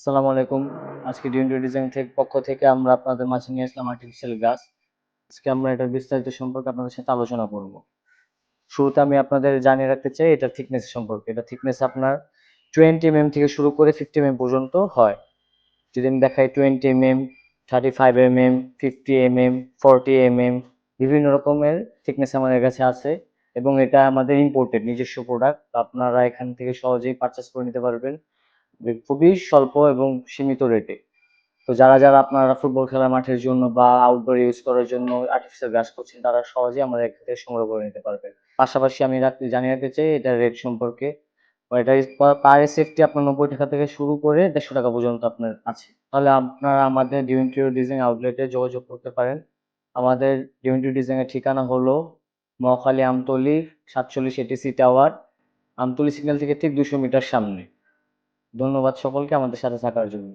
আসসালামু আলাইকুম। আজকে ডিএনডি ডিজাইন পক্ষ থেকে আমরা আপনাদের মাঝে নিয়ে আসলাম আর্টিফিশিয়াল গাছ। আজকে আমরা এটার বিস্তারিত সম্পর্কে আপনাদের সাথে আলোচনা করব। শুরুতে আমি আপনাদের জানিয়ে রাখতে চাই এটার থিকনেস সম্পর্কে। এটা থিকনেস আপনার 20 থেকে শুরু করে 50 পর্যন্ত হয়। যদি আমি দেখাই 20 35 50 40 বিভিন্ন রকমের থিকনেস আমাদের কাছে আছে এবং এটা আমাদের ইম্পোর্টেড নিজস্ব প্রোডাক্ট। আপনারা এখান থেকে সহজেই পারচেস করে নিতে পারবেন খুবই স্বল্প এবং সীমিত রেটে। তো যারা আপনারা ফুটবল খেলার মাঠের জন্য বা আউটডোর ইউজ করার জন্য আর্টিফিশিয়াল ঘাস করছেন তারা সহজেই আমাদের এখান থেকে সংগ্রহ করে নিতে পারবেন। পাশাপাশি আমি জানিয়ে রাখতে চাই এটার রেট সম্পর্কে। এটা পার সেফটি আপনার 90 টাকা থেকে শুরু করে 150 টাকা পর্যন্ত আপনার আছে। তাহলে আপনারা আমাদের ডিএনটিও ডিজাইন আউটলেটে যোগাযোগ করতে পারেন। আমাদের ডিএনটিও ডিজাইনের ঠিকানা হলো Mohakhali Amtali 47 ATC tower, Amtali signal থেকে ঠিক 200 মিটার সামনে। ধন্যবাদ সকলকে আমাদের সাথে থাকার জন্য।